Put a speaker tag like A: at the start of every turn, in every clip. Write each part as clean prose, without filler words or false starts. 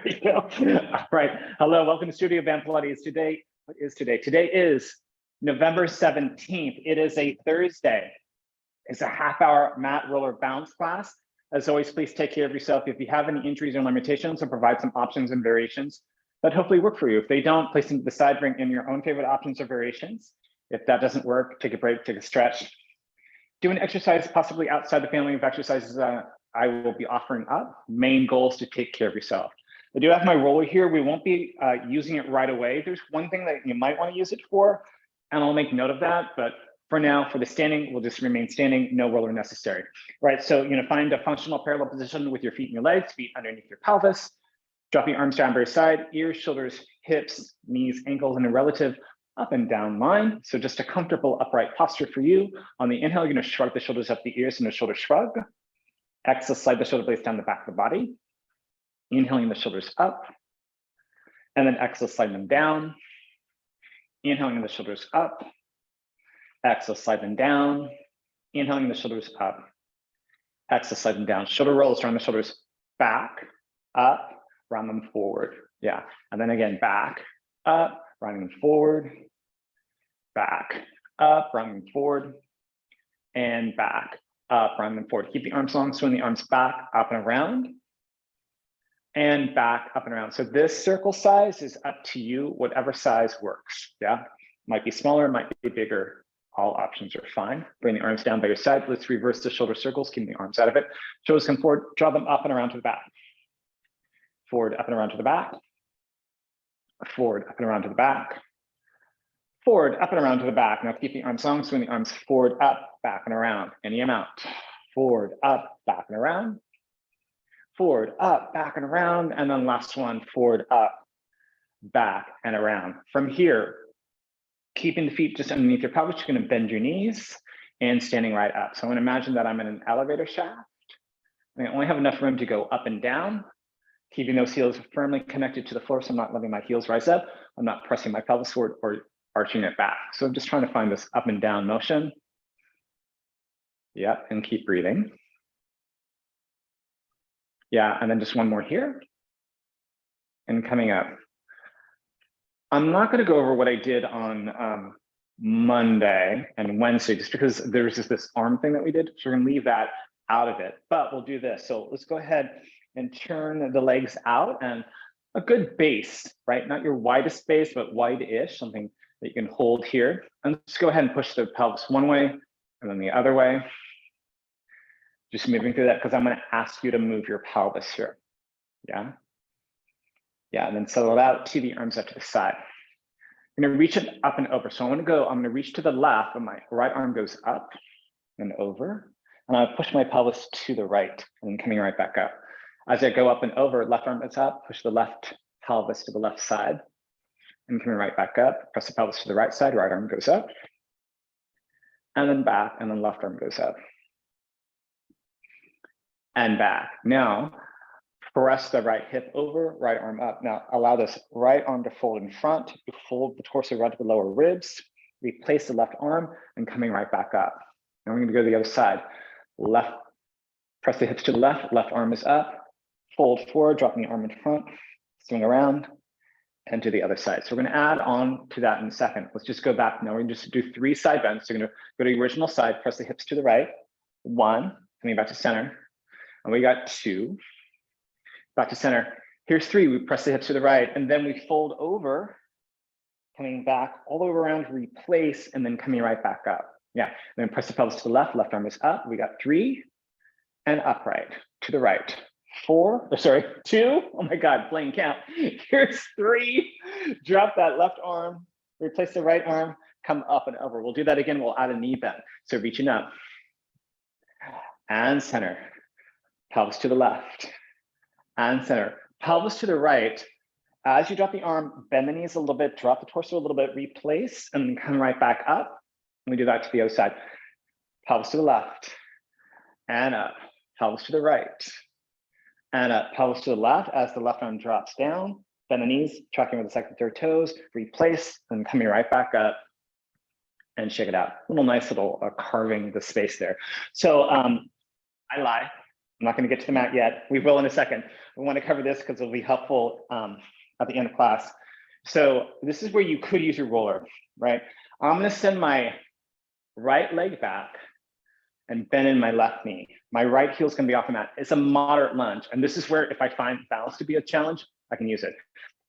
A: you go. All right. Hello, welcome to Studio Band Pilates. Today, what is today? Today is November 17th. It is a Thursday. It's a half-hour mat roller bounce class. As always, please take care of yourself. If you have any injuries or limitations, I'll provide some options and variations that hopefully work for you. If they don't, place them to the side, bring in your own favorite options or variations. If that doesn't work, take a break, take a stretch. Do an exercise possibly outside the family of exercises I will be offering up. Main goal is to take care of yourself. I do have my roller here. We won't be using it right away. There's one thing that you might want to use it for, and I'll make note of that. But for now, for the standing, we'll just remain standing, no roller necessary. Right, so find a functional parallel position with your feet and your legs, feet underneath your pelvis. Drop your arms down by your side, ears, shoulders, hips, knees, ankles in a relative up and down line. So just a comfortable upright posture for you. On the inhale, you're going to shrug the shoulders up the ears in a shoulder shrug. Exhale, slide the shoulder blades down the back of the body. Inhaling the shoulders up. And then exhale, slide them down. Inhaling the shoulders up. Exhale, slide them down. Inhaling the shoulders up. Exhale, slide them down. Shoulder rolls, round the shoulders back, up, round them forward. Yeah, and then again, back, up, rounding them forward, back, up, rounding them forward, and back, up, rounding them forward. Keep the arms long, swing the arms back, up and around, and back, up and around. So this circle size is up to you, whatever size works, yeah? Might be smaller, might be bigger. All options are fine. Bring the arms down by your side. Let's reverse the shoulder circles, keep the arms out of it. Shoulders come forward, draw them up and around to the back. Forward, up and around to the back. Forward, up and around to the back. Forward, up and around to the back. Now keep the arms long, swing the arms forward, up, back and around, any amount. Forward, up, back and around. Forward, up, back and around. And then last one, forward, up, back and around. From here, keeping the feet just underneath your pelvis, you're gonna bend your knees and standing right up. So I'm gonna imagine that I'm in an elevator shaft. I only have enough room to go up and down, keeping those heels firmly connected to the floor so I'm not letting my heels rise up. I'm not pressing my pelvis forward or arching it back. So I'm just trying to find this up and down motion. Yeah, and keep breathing. Yeah, and then just one more here. And coming up. I'm not going to go over what I did on Monday and Wednesday, just because there's just this arm thing that we did. So we're going to leave that out of it, but we'll do this. So let's go ahead and turn the legs out, and a good base, right? Not your widest base, but wide-ish, something that you can hold here. And let's go ahead and push the pelvis one way and then the other way. Just moving through that because I'm going to ask you to move your pelvis here. Yeah. Yeah, and then settle it out, to the arms up to the side. I'm going to reach it up and over. So I'm going to reach to the left, and my right arm goes up and over. And I'll push my pelvis to the right and then coming right back up. As I go up and over, left arm is up, push the left pelvis to the left side and coming right back up, press the pelvis to the right side, right arm goes up and then back, and then left arm goes up and back. Now, press the right hip over, right arm up. Now, allow this right arm to fold in front. You fold the torso right to the lower ribs, replace the left arm and coming right back up. Now we're going to go to the other side. Left, press the hips to the left, left arm is up, fold forward, dropping the arm in front, swing around, and to the other side. So we're going to add on to that in a second. Let's just go back now. We're going to just do 3 side bends. So we're going to go to the original side, press the hips to the right, 1, coming back to center, and we got 2, back to center. Here's 3, we press the hips to the right, and then we fold over, coming back all the way around, replace, and then coming right back up. Yeah, and then press the pelvis to the left, left arm is up. We got 3, and upright, to the right. 4, or sorry, 2, oh my God, playing count. Here's 3, drop that left arm, replace the right arm, come up and over. We'll do that again, we'll add a knee bend. So reaching up, and center, pelvis to the left, and center, pelvis to the right. As you drop the arm, bend the knees a little bit, drop the torso a little bit, replace, and then come right back up. And we do that to the other side. Pelvis to the left, and up, pelvis to the right, and up, pelvis to the left as the left arm drops down, bend the knees, tracking with the second, third toes, replace, and coming right back up, and shake it out. Little nice little carving the space there. So I lie. I'm not going to get to the mat yet. We will in a second. We want to cover this because it'll be helpful at the end of class. So this is where you could use your roller, right? I'm going to send my right leg back and bend in my left knee. My right heel is going to be off the mat. It's a moderate lunge. And this is where if I find balance to be a challenge, I can use it.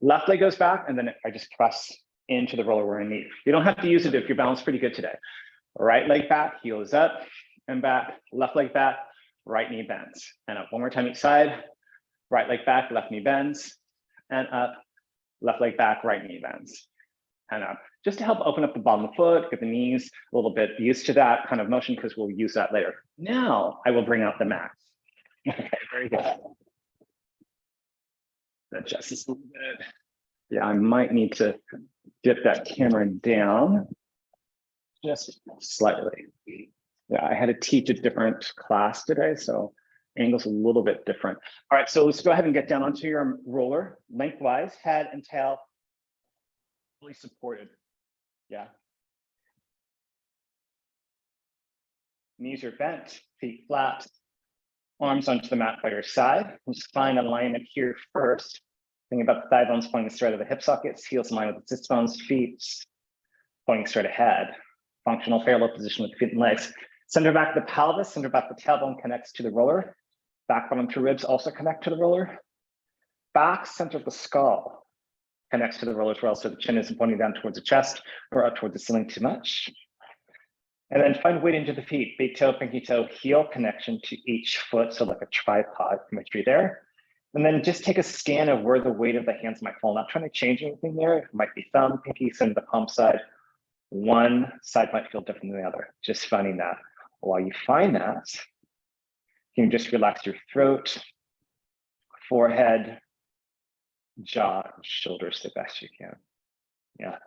A: Left leg goes back, and then I just press into the roller where I need. You don't have to use it if your balance is pretty good today. Right leg back, heel is up and back, left leg back, right knee bends. And up one more time each side, right leg back, left knee bends, and up, left leg back, right knee bends, and up. Just to help open up the bottom of the foot, get the knees a little bit used to that kind of motion because we'll use that later. Now I will bring out the mat. Okay, very good. Adjust this a little bit. Yeah, I might need to dip that camera down just slightly. Yeah, I had to teach a different class today, so angle's a little bit different. All right, so let's go ahead and get down onto your roller, lengthwise, head and tail fully supported. Yeah. Knees are bent, feet flat, arms onto the mat by your side. Let's find alignment here first. Think about the thigh bones pointing straight of the hip sockets, heels in line with the sit bones, feet pointing straight ahead. Functional parallel position with feet and legs. Center back of the pelvis, center back of the tailbone connects to the roller. Back bottom two ribs also connect to the roller. Back center of the skull connects to the roller as well, so the chin isn't pointing down towards the chest or up towards the ceiling too much. And then find weight into the feet, big toe, pinky toe, heel connection to each foot, so like a tripod imagery there. And then just take a scan of where the weight of the hands might fall. Not trying to change anything there. It might be thumb, pinky, center, the palm side. One side might feel different than the other. Just finding that. While you find that, you can just relax your throat, forehead, jaw, and shoulders the best you can. Yeah.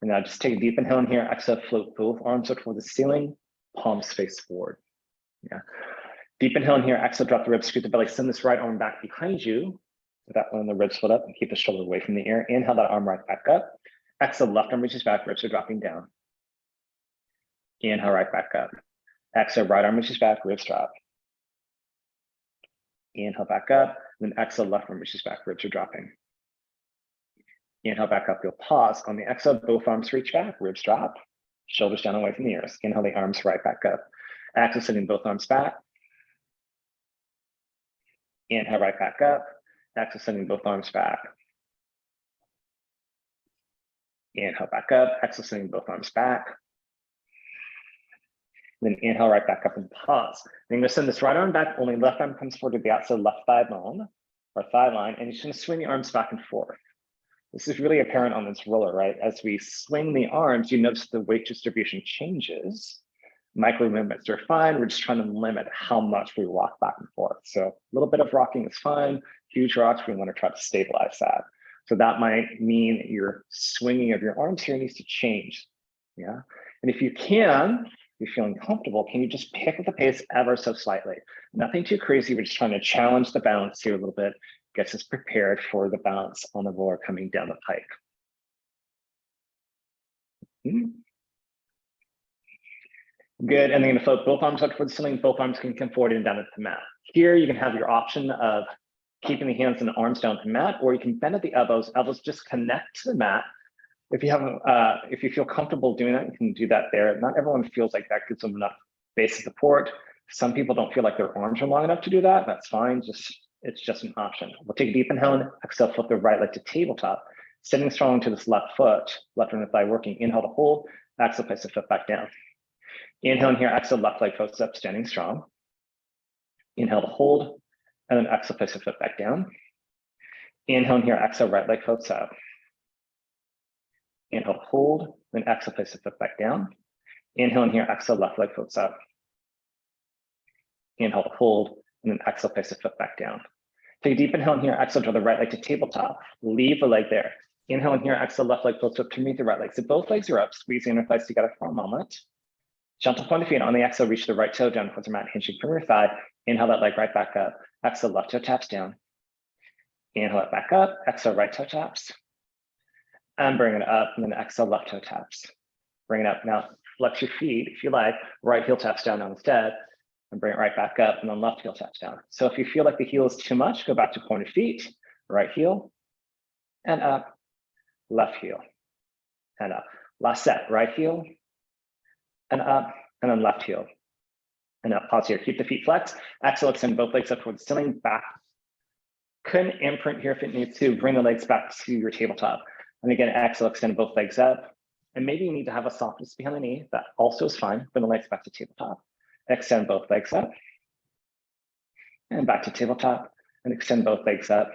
A: And now just take a deep inhale in here. Exhale, float both arms up toward the ceiling, palms face forward. Yeah. Deep inhale in here. Exhale, drop the ribs, scoot the belly. Send this right arm back behind you. So that one, the ribs foot up and keep the shoulder away from the ear. Inhale that arm right back up. Exhale, left arm reaches back, ribs are dropping down. Inhale, right back up. Exhale, right arm reaches back, ribs drop. Inhale back up, then exhale, left arm reaches back, ribs are dropping. Inhale back up, you'll pause. On the exhale, both arms reach back, ribs drop, shoulders down away from the ears. Inhale the arms right back up. Exhale, sending both arms back. Inhale right back up. Exhale, sending both arms back. Inhale back up. Exhale, sending both arms back. Then inhale right back up and pause. Then you're gonna send this right arm back, only left arm comes forward to the outside left thigh bone or thigh line, and you're just gonna swing the arms back and forth. This is really apparent on this roller, right? As we swing the arms, you notice the weight distribution changes. Micro movements are fine. We're just trying to limit how much we rock back and forth. So a little bit of rocking is fine. Huge rocks, we want to try to stabilize that. So that might mean your swinging of your arms here needs to change. Yeah. And if you can, if you're feeling comfortable, can you just pick up the pace ever so slightly? Nothing too crazy. We're just trying to challenge the balance here a little bit, gets us prepared for the balance on the roller coming down the pike. Good, and then you're gonna float both arms up towards the ceiling, both arms can come forward and down at the mat. Here you can have your option of keeping the hands and the arms down at the mat, or you can bend at the elbows, elbows just connect to the mat. If you feel comfortable doing that, you can do that there. Not everyone feels like that gives them enough base support. Some people don't feel like their arms are long enough to do that. That's fine, it's just an option. We'll take a deep inhale and exhale, flip the right leg to tabletop, sitting strong to this left foot, left inner thigh working. Inhale to hold, exhale, place the foot back down. Inhale in here, exhale, left leg floats up, standing strong. Inhale to hold, and then exhale, place the foot back down. Inhale in here, exhale, right leg floats up. Inhale to hold, then exhale, place the foot back down. Inhale in here, exhale, left leg floats up. Inhale to hold, and then exhale, place the foot back down. Take a deep inhale in here, exhale, draw the right leg to tabletop. Leave the leg there. Inhale in here, exhale, left leg floats up to meet the right leg. So both legs are up, squeeze the inner thighs together for a moment. Gentle point of feet on the exhale, reach the right toe down towards the mat, hinging from your thigh. Inhale that leg right back up. Exhale, left toe taps down. Inhale it back up. Exhale, right toe taps. And bring it up, and then exhale, left toe taps. Bring it up. Now, flex your feet if you like. Right heel taps down now instead. and bring it right back up, and then left heel taps down. So if you feel like the heel is too much, go back to pointed feet, right heel, and up, left heel, and up. Last set, right heel, and up, and then left heel, and up. Pause here, keep the feet flexed. Exhale, extend both legs up towards the ceiling, back. Can imprint here if it needs to, bring the legs back to your tabletop. And again, exhale, extend both legs up. And maybe you need to have a softness behind the knee, that also is fine. Bring the legs back to tabletop. Extend both legs up. And back to tabletop, and extend both legs up.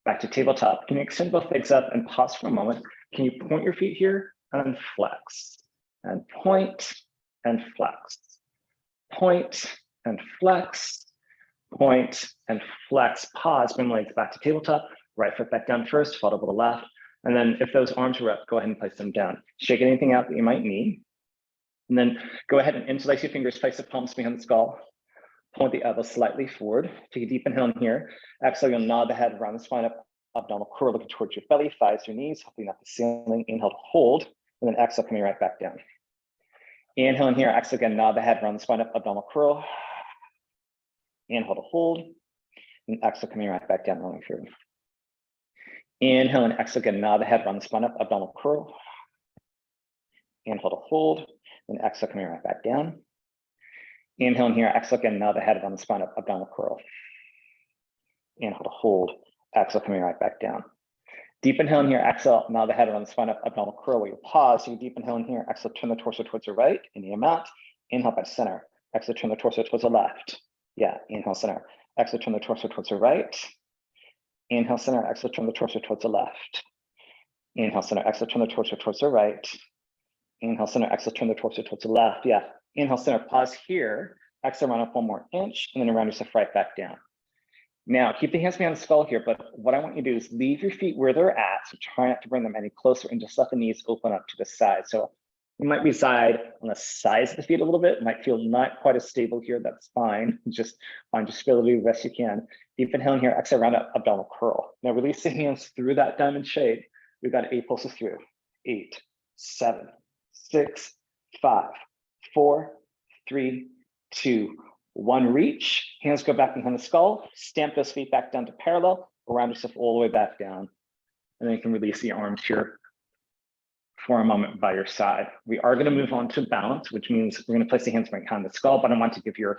A: Back to tabletop. Can you extend both legs up and pause for a moment? Can you point your feet here and flex? And point and flex. Point and flex. Point and flex. Pause, bring the legs back to tabletop. Right foot back down first, followed by the left. And then if those arms are up, go ahead and place them down. Shake anything out that you might need. And then go ahead and interlace your fingers, place the palms behind the skull. Point the elbows slightly forward. Take a deep inhale in here. Exhale, you'll nod the head around the spine up, abdominal curl, looking towards your belly, thighs, your knees, hopefully not the ceiling. Inhale to hold, and then exhale, coming right back down. Inhale in here, exhale again, nod the head around the spine up, abdominal curl. Inhale to hold, and exhale, coming right back down, rolling through. Inhale and exhale again, nod the head around the spine up, abdominal curl. Inhale to hold, and exhale, coming right back down. Inhale in here, exhale again, nod the head around the spine up, abdominal curl. Inhale to hold, exhale, coming right back down. Deep inhale in here, exhale, nod the head around the spine up, abdominal curl. Where you pause, so you deep inhale in here, exhale, turn the torso towards the right, any amount. Inhale by center, exhale, turn the torso towards the left. Yeah, inhale, center. Exhale, turn the torso towards the right. Inhale, center, exhale, turn the torso towards the left. Inhale, center, exhale, turn the torso towards the right. Inhale, center, exhale, turn the torso towards the left. Yeah, inhale, center, pause here. Exhale, round up 1 more inch, and then round yourself right back down. Now, keep the hands behind the skull here, but what I want you to do is leave your feet where they're at, so try not to bring them any closer, and just let the knees open up to the side. So you might reside on the sides of the feet a little bit, might feel not quite as stable here, that's fine. Just find your stability the best you can. Deep inhale in here, exhale, round up, abdominal curl. Now release the hands through that diamond shape. We've got 8 pulses through. 8, 7, 6, 5, 4, 3, 2, 1. Reach, hands go back behind the skull, stamp those feet back down to parallel, round yourself all the way back down. And then you can release the arms here for a moment by your side. We are going to move on to balance, which means we're going to place the hands behind the skull, but I want to give your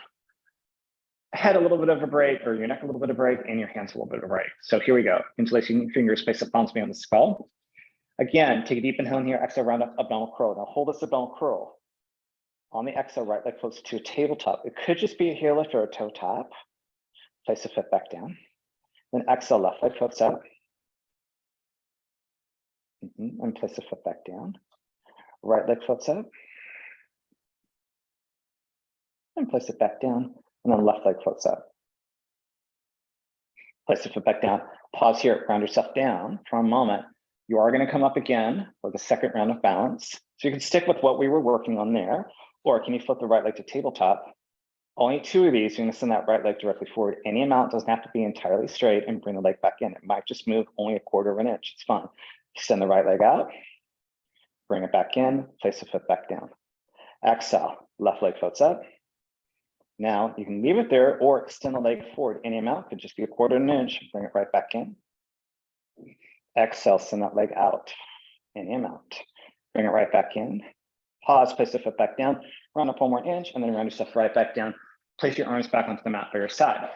A: head a little bit of a break, or your neck a little bit of a break, and your hands a little bit of a break. So here we go. Interlacing your fingers, place the palms behind the skull. Again, take a deep inhale in here, exhale, round up, abdominal curl. Now hold this abdominal curl. On the exhale, right leg close to a tabletop. It could just be a heel lift or a toe tap. Place the foot back down. Then exhale, left leg floats up. And place the foot back down. Right leg floats up. And place it back down. And then left leg floats up. Place the foot back down. Pause here, ground yourself down for a moment. You are going to come up again for the second round of balance. So you can stick with what we were working on there, or can you flip the right leg to tabletop? Only 2 of these, you're going to send that right leg directly forward. Any amount doesn't have to be entirely straight, and bring the leg back in. It might just move only a 1/4 of an inch. It's fine. Send the right leg out, bring it back in, place the foot back down. Exhale, left leg floats up. Now you can leave it there or extend the leg forward. Any amount, could just be a 1/4 of an inch, bring it right back in. Exhale, send that leg out. Any amount, bring it right back in. Pause, place the foot back down, round up 1 more inch, and then round yourself right back down. Place your arms back onto the mat by your side.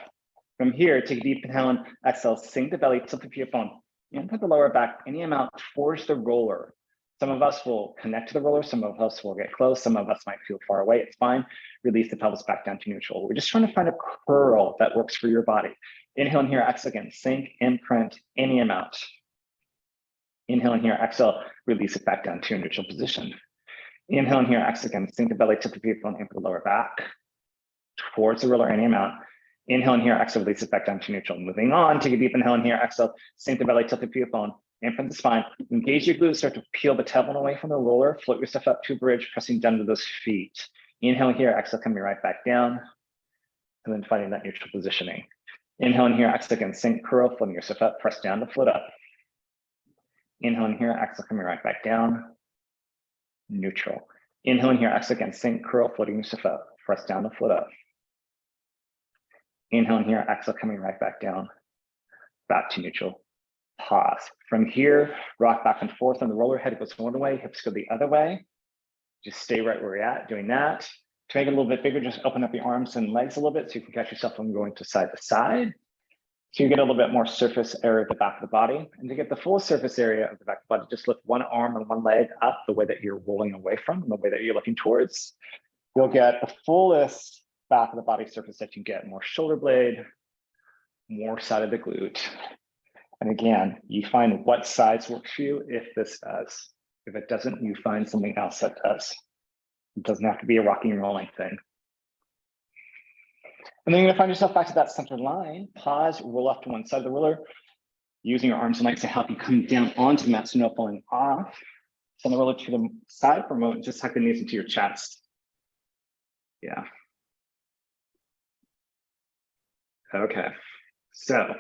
A: From here, take a deep inhale and exhale, sink the belly, tilt the feet up on. And put the lower back any amount towards the roller. Some of us will connect to the roller, some of us will get close, some of us might feel far away. It's fine. Release the pelvis back down to neutral. We're just trying to find a curl that works for your body. Inhale in here, exhale again, sink, imprint any amount. Inhale in here, exhale, release it back down to your neutral position. Inhale in here, exhale again, sink the belly, tilt the feet up and put the lower back towards the roller any amount. Inhale in here, exhale, release it back down to neutral. Moving on, take a deep inhale in here, exhale, sink the belly, tilt the feet up, in front of the spine. Engage your glutes, start to peel the tailbone away from the roller, float yourself up to a bridge, pressing down to those feet. Inhale here, exhale, coming right back down, and then finding that neutral positioning. Inhale in here, exhale again, sink, curl, floating yourself up, press down to float up. Inhale in here, exhale, coming right back down, neutral. Inhale in here, exhale again, sink, curl, floating yourself up. press down to float up. Inhale in here, exhale, coming right back down, back to neutral. Pause. From here, rock back and forth on the roller. Head goes one way, hips go the other way. Just stay right where you're at, doing that. To make it a little bit bigger, just open up your arms and legs a little bit so you can catch yourself from going to side to side. So you get a little bit more surface area at the back of the body. And to get the full surface area of the back of the body, just lift one arm and one leg up the way that you're rolling away from, the way that you're looking towards. You'll get the fullest back of the body surface that you get, more shoulder blade, more side of the glute. And again, you find what size works for you if this does. If it doesn't, you find something else that does. It doesn't have to be a rocking and rolling thing. And then you're gonna find yourself back to that center line. Pause, roll off to one side of the roller, using your arms and legs to help you come down onto the mat so no falling off. Send the roller to the side for a moment, just tuck the knees into your chest. Yeah. Okay, so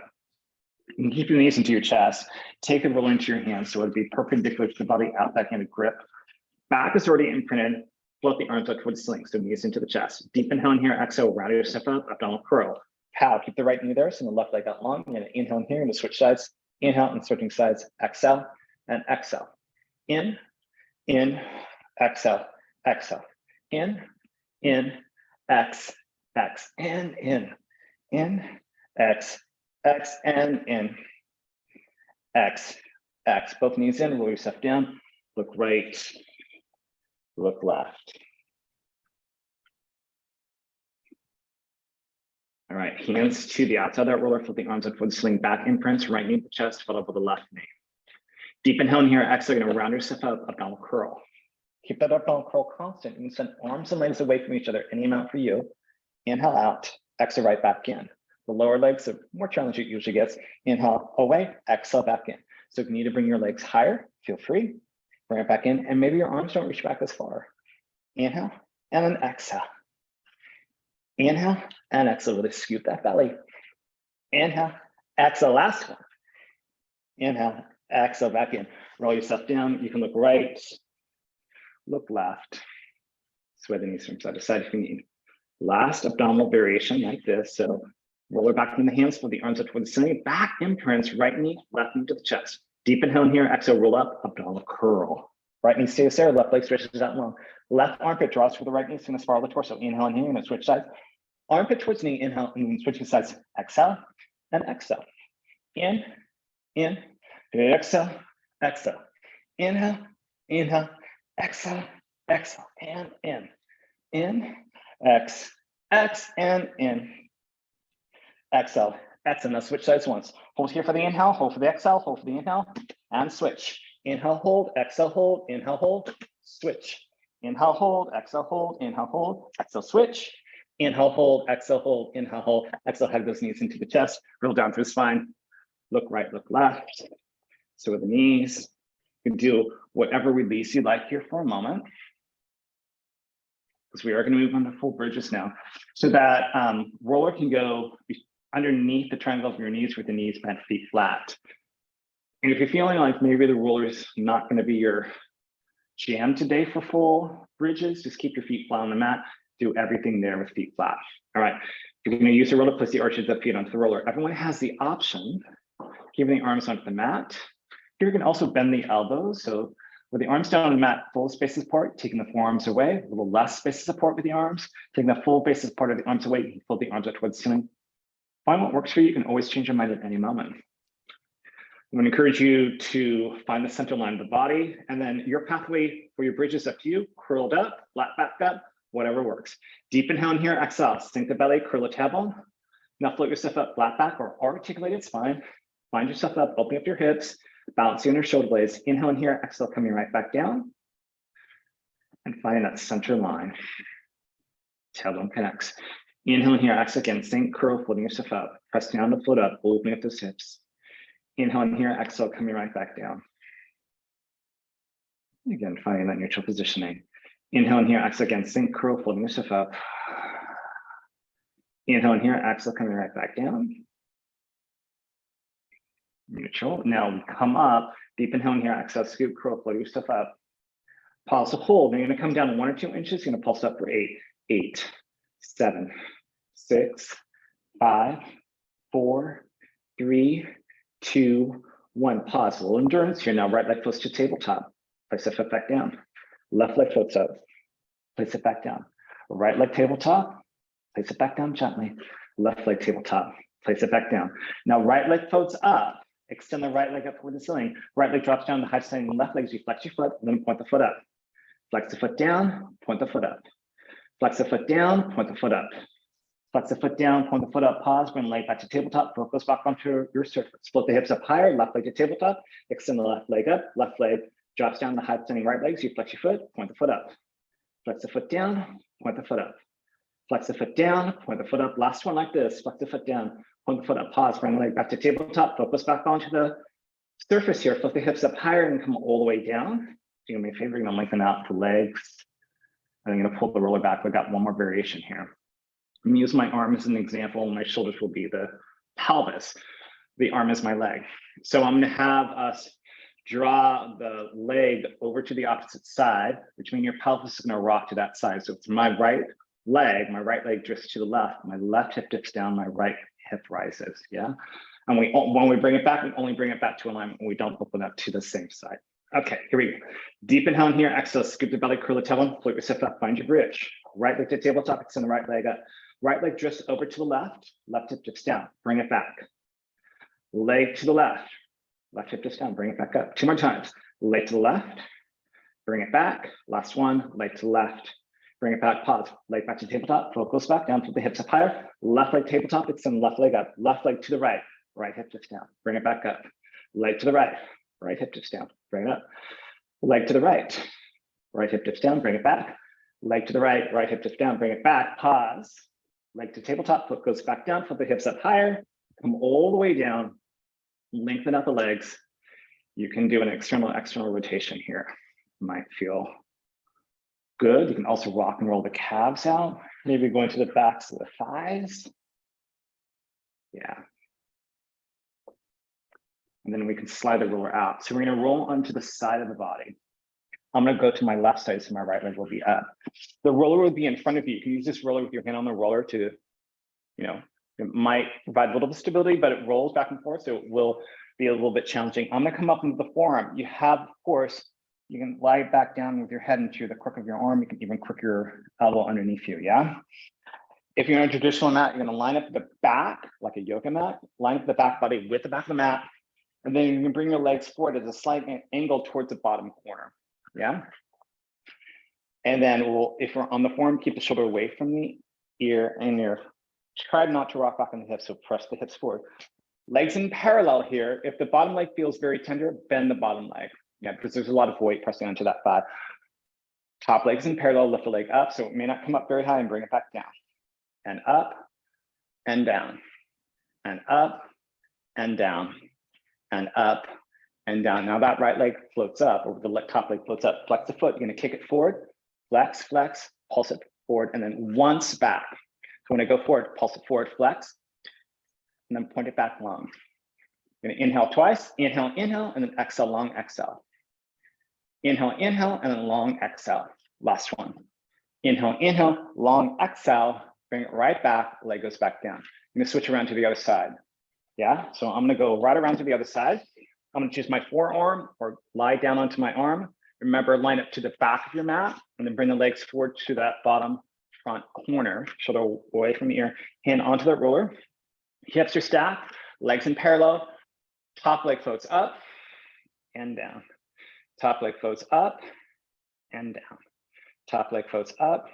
A: you can keep your knees into your chest, take the roller into your hands so it'd be perpendicular to the body, out backhanded grip. Back is already imprinted, float the arms up towards the ceiling, so knees into the chest. Deep inhale in here, exhale, round yourself up, abdominal curl. Pow, keep the right knee there, so the left leg out long. You're gonna inhale in here, and switch sides. Inhale and switching sides, exhale and exhale. In, exhale, exhale. In, X, and in, X, and in, X. Both knees in, roll yourself down, look right, look left. All right, hands to the outside of that roller, flip the arms up for the sling back imprints, right knee to the chest, followed by the left knee. Deep inhale in here, exhale, you're gonna round yourself up, abdominal curl. Keep that abdominal curl constant. You can send arms and legs away from each other, any amount for you. Inhale out, exhale right back in. The lower legs are more challenging it usually gets. Inhale away, exhale back in. So if you need to bring your legs higher, feel free, bring it back in, and maybe your arms don't reach back as far. Inhale, and then exhale. Inhale, and exhale, really scoop that belly. Inhale, exhale, last one. Inhale, exhale, back in. Roll yourself down, you can look right, look left. Sway the knees from side to side if you need. Last abdominal variation like this. So roller back in the hands, pull the arms up towards the ceiling, back imprints, right knee, left knee to the chest. Deep inhale in here, exhale, roll up, abdominal curl. Right knee stays there, left leg stretches out long. Left armpit draws for the right knee, it's gonna spiral the torso. Inhale in here, and switch sides. Armpit towards knee, inhale, and then switching sides. Exhale, and exhale. In, exhale, exhale. Inhale, exhale, and in, X, and in. Exhale, exhale. Now switch sides once. Hold here for the inhale, hold for the exhale, hold for the inhale, and switch. Inhale, hold, exhale, hold, switch. Inhale, hold, exhale, exhale, switch. Inhale, hold, exhale, inhale, hold, exhale, hug those knees into the chest, roll down through the spine, look right, look left. So with the knees, you can do whatever release you like here for a moment, because we are going to move on to full bridges now. So that roller can go underneath the triangle of your knees with the knees bent, feet flat. And if you're feeling like maybe the roller is not going to be your jam today for full bridges, just keep your feet flat on the mat. Do everything there with feet flat. All right. If you're going to use the roller, place the arches of feet onto the roller. Everyone has the option, keeping the arms onto the mat. Here you can also bend the elbows. So with the arms down on the mat, full space of support, taking the forearms away, a little less space of support with the arms, taking the full base of support of the arms away, you can fold the arms up towards the ceiling. Find what works for you. You can always change your mind at any moment. I'm going to encourage you to find the center line of the body, and then your pathway for your bridge is up to you. Curled up, flat back up, whatever works. Deep inhale in here, exhale, sink the belly, curl a tailbone. Now float yourself up, flat back or articulated spine. Find yourself up, open up your hips, balancing on your shoulder blades. Inhale in here, exhale, coming right back down. And find that center line. Tailbone connects. Inhale in here, exhale again, sink, curl, floating yourself up. Press down to float up, opening up those hips. Inhale in here, exhale, coming right back down. Again, finding that neutral positioning. Inhale in here, exhale again, sink, curl, folding yourself up. Inhale in here, exhale, coming right back down. Neutral. Now we come up, deep inhale in here, exhale, scoop, curl, float yourself up. Pulse, hold. Then you're gonna come down 1 or 2 inches, you're gonna pulse up for 8, 7, 6, 5, 4, 3, 2, 1. Pause. A little endurance here. Now right leg floats to tabletop. Place the foot back down. Left leg floats up. Place it back down. Right leg tabletop. Place it back down gently. Left leg tabletop. Place it back down. Now right leg floats up. Extend the right leg up toward the ceiling. Right leg drops down the height ceiling. Left leg as you flex your foot, then point the foot up. Flex the foot down, point the foot up. Flex the foot down, point the foot up. Flex the foot down, point the foot up, pause, bring the leg back to tabletop, foot goes back onto your surface. Split the hips up higher, left leg to tabletop, extend the left leg up, left leg drops down the high extending right leg, so you flex your foot, point the foot up. Flex the foot down, point the foot up. Flex the foot down, point the foot up. Last one like this, flex the foot down, point the foot up, pause, bring the leg back to tabletop, focus back onto the surface here, flip the hips up higher and come all the way down. Do me a favor, you're gonna lengthen out the legs. And I'm gonna pull the roller back. We've got one more variation here. I'm gonna use my arm as an example. My shoulders will be the pelvis. The arm is my leg. So I'm gonna have us draw the leg over to the opposite side, which means your pelvis is gonna rock to that side. So it's my right leg drifts to the left, my left hip dips down, my right hip rises, yeah? And when we bring it back, we only bring it back to alignment when we don't open up to the same side. Okay, here we go. Deep inhale in here, exhale, scoop the belly, curl the tailbone, float your hip up, find your bridge. Right leg to tabletop, extend the right leg up. Right leg drifts over to the left hip dips down, bring it back. Leg to the left hip dips down, bring it back up. 2 more times. Leg to the left, bring it back. Last one, leg to the left, bring it back, pause. Leg back to tabletop, foot goes back down, put the hips up higher. Left leg tabletop, extend left leg up. Left leg to the right hip dips down, bring it back up. Leg to the right hip dips down, bring it up. Leg to the right hip dips down, bring it back. Leg to the right hip dips down, bring it back, pause. Leg to tabletop, foot goes back down, put the hips up higher, come all the way down, lengthen out the legs. You can do an external rotation here. Might feel good. You can also rock and roll the calves out, maybe going to the backs of the thighs. Yeah. And then we can slide the roller out. So we're gonna roll onto the side of the body. I'm gonna go to my left side, so my right leg will be up. The roller will be in front of you. You can use this roller with your hand on the roller to, it might provide a little bit of stability, but it rolls back and forth, so it will be a little bit challenging. I'm gonna come up into the forearm. You have, of course, you can lie back down with your head into the crook of your arm. You can even crook your elbow underneath you, yeah? If you're in a traditional mat, you're gonna line up the back, like a yoga mat, line up the back body with the back of the mat, and then you can bring your legs forward at a slight angle towards the bottom corner, yeah? And then if we're on the forearm, keep the shoulder away from the ear and try not to rock back on the hips, so press the hips forward. Legs in parallel here. If the bottom leg feels very tender, bend the bottom leg, yeah, because there's a lot of weight pressing onto that thigh. Top legs in parallel, lift the leg up, so it may not come up very high, and bring it back down. And up, and down, and up, and down, and up, and down. Now that right leg floats up, or the top leg floats up. Flex the foot, you're gonna kick it forward, flex, flex, pulse it forward, and then once back. So when I go forward, pulse it forward, flex, and then point it back long. You're gonna inhale twice, inhale, inhale, and then exhale, long exhale. Inhale, inhale, and then long exhale. Last one. Inhale, inhale, long exhale, bring it right back, leg goes back down. I'm gonna switch around to the other side. Yeah, so I'm gonna go right around to the other side. I'm gonna choose my forearm or lie down onto my arm. Remember, line up to the back of your mat and then bring the legs forward to that bottom front corner, shoulder away from the ear, hand onto the roller. Hips are stacked, legs in parallel, top leg floats up and down. Top leg floats up and down. Top leg floats up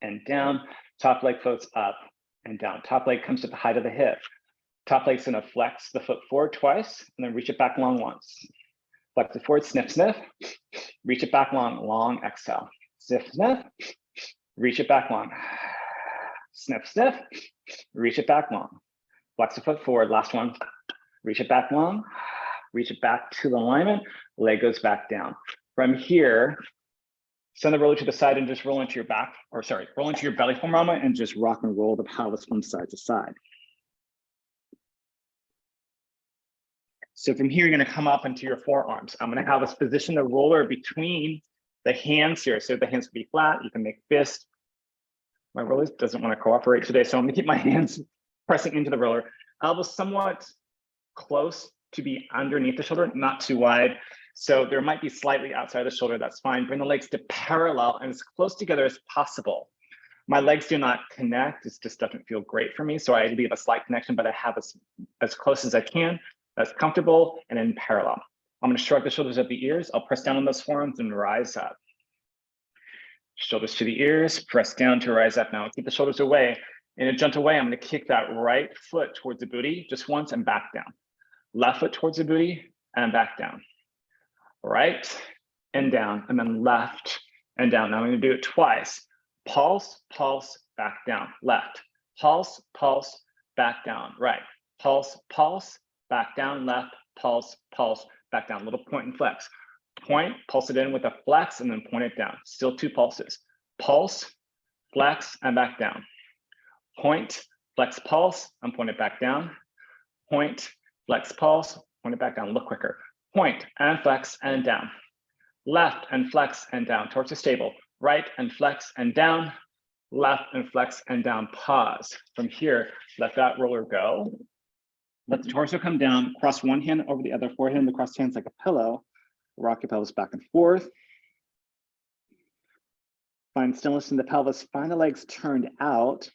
A: and down. Top leg floats up and down. Top leg comes to the height of the hip. Top leg's gonna flex the foot forward twice and then reach it back long once. Flex it forward, sniff, sniff. Reach it back long, long exhale. Sniff, sniff. Reach it back long. Sniff, sniff. Reach it back long. Flex the foot forward, last one. Reach it back long. Reach it back to the alignment. Leg goes back down. From here, send the roller to the side and just roll into your back, or sorry, roll into your belly for a moment and just rock and roll the pelvis from side to side. So from here, you're gonna come up into your forearms. I'm gonna have us position the roller between the hands here. So the hands can be flat, you can make fist, My roller doesn't want to cooperate today, so I'm gonna keep my hands pressing into the roller. Elbows somewhat close to be underneath the shoulder, not too wide. So there might be slightly outside the shoulder, that's fine. Bring the legs to parallel and as close together as possible. My legs do not connect, it just doesn't feel great for me. So I leave a slight connection, but I have as close as I can, that's comfortable and in parallel. I'm gonna shrug the shoulders at the ears. I'll press down on those forearms and rise up. Shoulders to the ears, press down to rise up. Now keep the shoulders away. In a gentle way, I'm gonna kick that right foot towards the booty just once and back down. Left foot towards the booty and back down. Right and down, and then left and down. Now I'm gonna do it twice. Pulse, pulse, back down. Left, pulse, pulse, back down. Right, pulse, pulse, back down. Left, pulse, pulse, back down. Little point and flex. Point, pulse it in with a flex, and then point it down. Still 2 pulses. Pulse, flex, and back down. Point, flex, pulse, and point it back down. Point, flex, pulse, point it back down. Look quicker. Point and flex and down. Left and flex and down. Torso stable. Right and flex and down. Left and flex and down. Pause. From here, let that roller go. Let the torso come down. Cross one hand over the other forehead and the crossed hands like a pillow. Rock your pelvis back and forth. Find stillness in the pelvis. Find the legs turned out.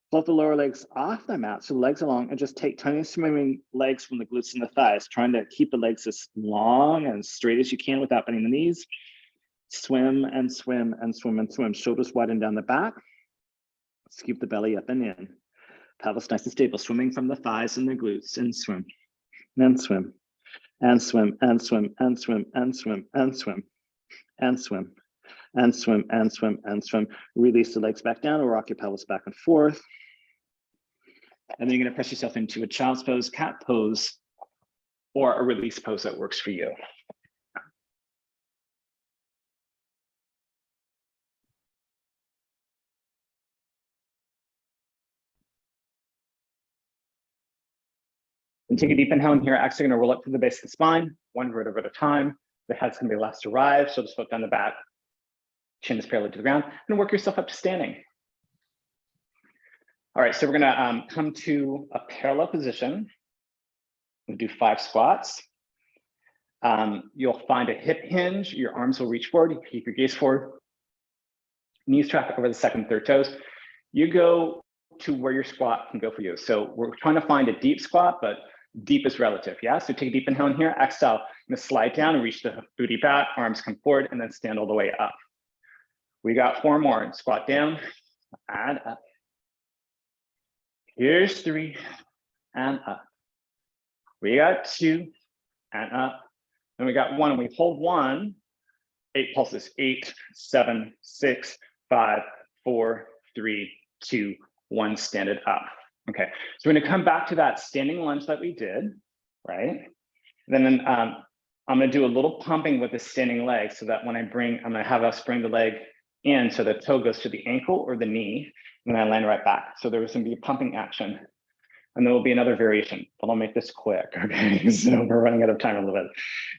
A: Float the lower legs off the mat, so the legs along, and just take tiny swimming legs from the glutes and the thighs, trying to keep the legs as long and straight as you can without bending the knees. Swim and swim and swim and swim. Shoulders widen down the back. Scoop the belly up and in. Pelvis nice and stable, swimming from the thighs and the glutes, and swim, and swim, and swim, and swim, and swim, and swim, and swim, and swim, and swim, and swim, and swim. Release the legs back down or rock your pelvis back and forth. And then you're going to press yourself into a child's pose, cat pose, or a release pose that works for you. And take a deep inhale in here. Actually going to roll up to the base of the spine, one vertebra at a time. The head's going to be last to rise, so just foot down the back. Chin is parallel to the ground, and work yourself up to standing. All right, so we're gonna come to a parallel position. We'll do 5 squats. You'll find a hip hinge. Your arms will reach forward. You keep your gaze forward. Knees track over the second and third toes. You go to where your squat can go for you. So we're trying to find a deep squat, but deep is relative, yeah? So take a deep inhale in here. Exhale, I'm gonna slide down and reach the booty back, arms come forward, and then stand all the way up. We got 4 more. Squat down and up. Here's 3 and up. We got 2 and up. And we got 1. And we hold 1. 8 pulses. 8, 7, 6, 5, 4, 3, 2, 1. Stand it up. Okay. So we're going to come back to that standing lunge that we did, right? Then I'm going to do a little pumping with the standing leg so that when I'm going to have us bring the leg in so the toe goes to the ankle or the knee, and then I land right back. So there was going to be a pumping action, and there will be another variation, but I'll make this quick, okay? So we're running out of time a little bit.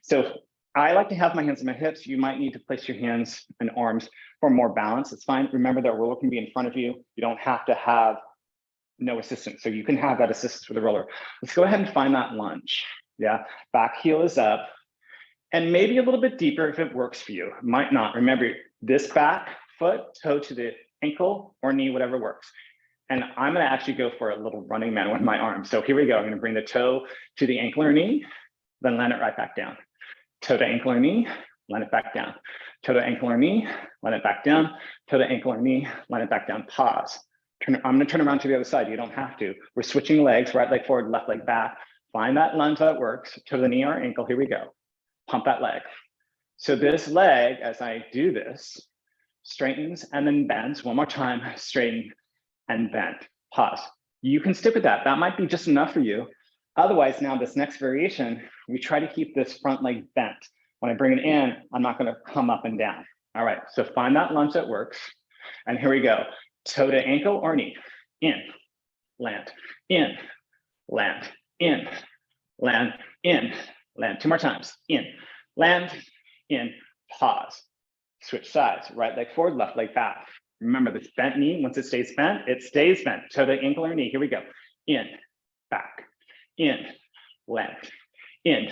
A: So I like to have my hands on my hips. You might need to place your hands and arms for more balance. It's fine. Remember that roller can be in front of you. You don't have to have no assistance. So you can have that assistance with the roller. Let's go ahead and find that lunge. Yeah, back heel is up. And maybe a little bit deeper if it works for you. Might not. Remember, this back foot, toe to the ankle or knee, whatever works. And I'm going to actually go for a little running man with my arm. So here we go. I'm going to bring the toe to the ankle or knee, then land it right back down. Toe to ankle or knee, land it back down. Toe to ankle or knee, land it back down. Toe to ankle or knee, land it back down. Pause. I'm going to turn around to the other side. You don't have to. We're switching legs, right leg forward, left leg back. Find that lunge that works. Toe to the knee or ankle. Here we go. Pump that leg. So this leg, as I do this, straightens and then bends. One more time, straighten and bend. Pause. You can stick with that. That might be just enough for you. Otherwise, now this next variation, we try to keep this front leg bent. When I bring it in, I'm not going to come up and down. All right, so find that lunge that works. And here we go. Toe to ankle or knee. In, land, in, land, in, land, in, land. 2 more times. In, land, in, pause. Switch sides. Right leg forward, left leg back. Remember this bent knee, once it stays bent, it stays bent. Toe to ankle or knee, here we go. In, back, in, land, in,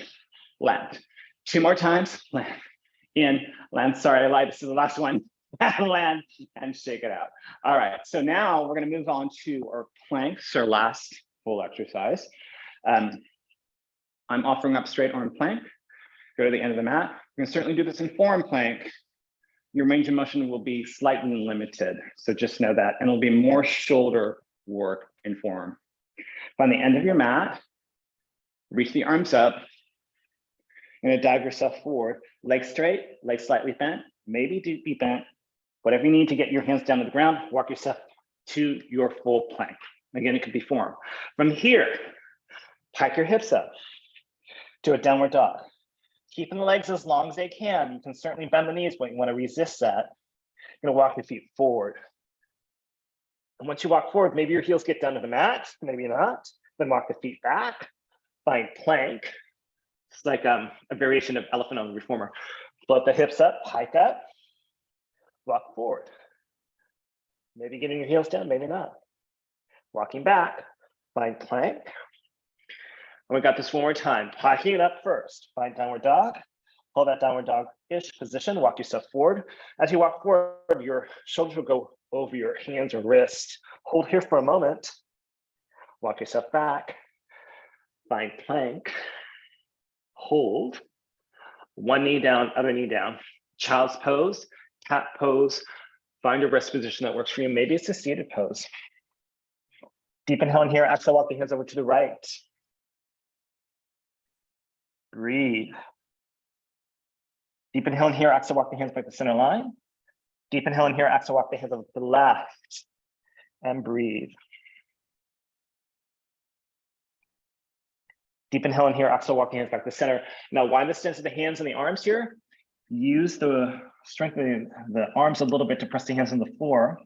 A: land. 2 more times, land, in, land. Sorry, I lied, this is the last one. Land and shake it out. All right, so now we're gonna move on to our planks, our last full exercise. I'm offering up straight arm plank. Go to the end of the mat. You can certainly do this in form plank. Your range of motion will be slightly limited, so just know that, and it'll be more shoulder work in form. Find the end of your mat, reach the arms up, and dive yourself forward. Legs straight, legs slightly bent, maybe deeply bent. Whatever you need to get your hands down to the ground, walk yourself to your full plank. Again, it could be form. From here, pike your hips up to a downward dog. Keeping the legs as long as they can. You can certainly bend the knees, but you want to resist that. You're gonna walk your feet forward. And once you walk forward, maybe your heels get down to the mat, maybe not. Then walk the feet back, find plank. It's like a variation of elephant on the reformer. Float the hips up, pike up, walk forward. Maybe getting your heels down, maybe not. Walking back, find plank. And we got this one more time. Piking it up first. Find downward dog. Hold that downward dog-ish position. Walk yourself forward. As you walk forward, your shoulders will go over your hands or wrists. Hold here for a moment. Walk yourself back. Find plank. Hold. One knee down, other knee down. Child's pose, cat pose. Find a rest position that works for you. Maybe it's a seated pose. Deep inhale in here. Exhale, walk the hands over to the right. Breathe. Deep inhale in here, exhale, walk the hands back to the center line. Deep inhale in here, exhale, walk the hands over to the left. And breathe. Deep inhale in here, exhale, walk the hands back to the center. Now wind the stance of the hands and the arms here. Use the strength of the arms a little bit to press the hands on the floor.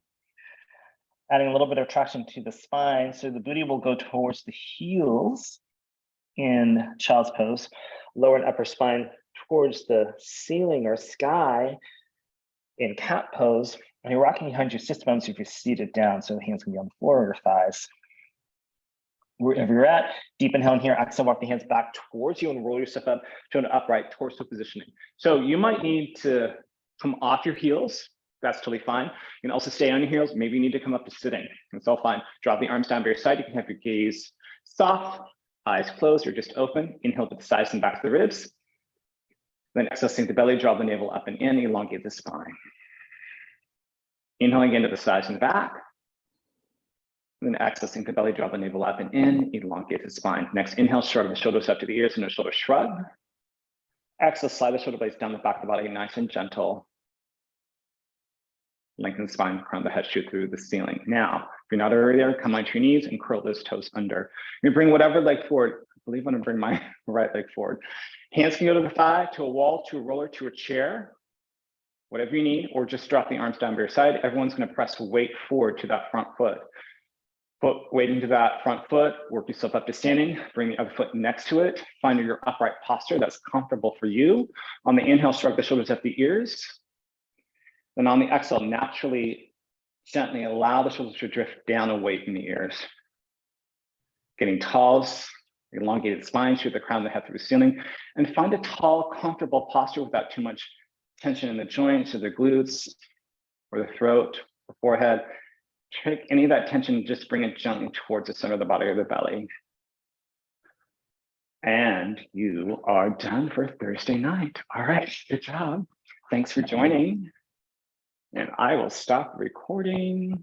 A: Adding a little bit of traction to the spine, so the booty will go towards the heels in child's pose, lower and upper spine towards the ceiling or sky in cat pose. And you're rocking behind your sit bones if you're seated down, so the hands can be on the floor or your thighs. Wherever you're at, deep inhale in here, exhale, walk the hands back towards you and roll yourself up to an upright torso positioning. So you might need to come off your heels. That's totally fine. You can also stay on your heels. Maybe you need to come up to sitting. It's all fine. Drop the arms down by your side. You can have your gaze soft, eyes closed or just open. Inhale to the sides and back of the ribs. Then exhale, sink the belly, draw the navel up and in, elongate the spine. Inhale again to the sides and back. Then exhale, sink the belly, draw the navel up and in, elongate the spine. Next, inhale, shrug the shoulders up to the ears and a shoulder shrug. Exhale, slide the shoulder blades down the back of the body, nice and gentle. Lengthen the spine, crown the head, shoot through the ceiling. Now, if you're not already there, come onto your knees and curl those toes under. You bring whatever leg forward. I believe I'm gonna bring my right leg forward. Hands can go to the thigh, to a wall, to a roller, to a chair, whatever you need, or just drop the arms down by your side. Everyone's gonna press weight forward to that front foot. Put weight into that front foot, work yourself up to standing, bring the other foot next to it, find your upright posture that's comfortable for you. On the inhale, shrug the shoulders up the ears. Then on the exhale, naturally, gently allow the shoulders to drift down away from the ears. Getting tall, elongated spine, shoot the crown of the head through the ceiling, and find a tall, comfortable posture without too much tension in the joints or the glutes or the throat or forehead. Take any of that tension, just bring it gently towards the center of the body or the belly. And you are done for Thursday night. All right, good job. Thanks for joining. And I will stop recording.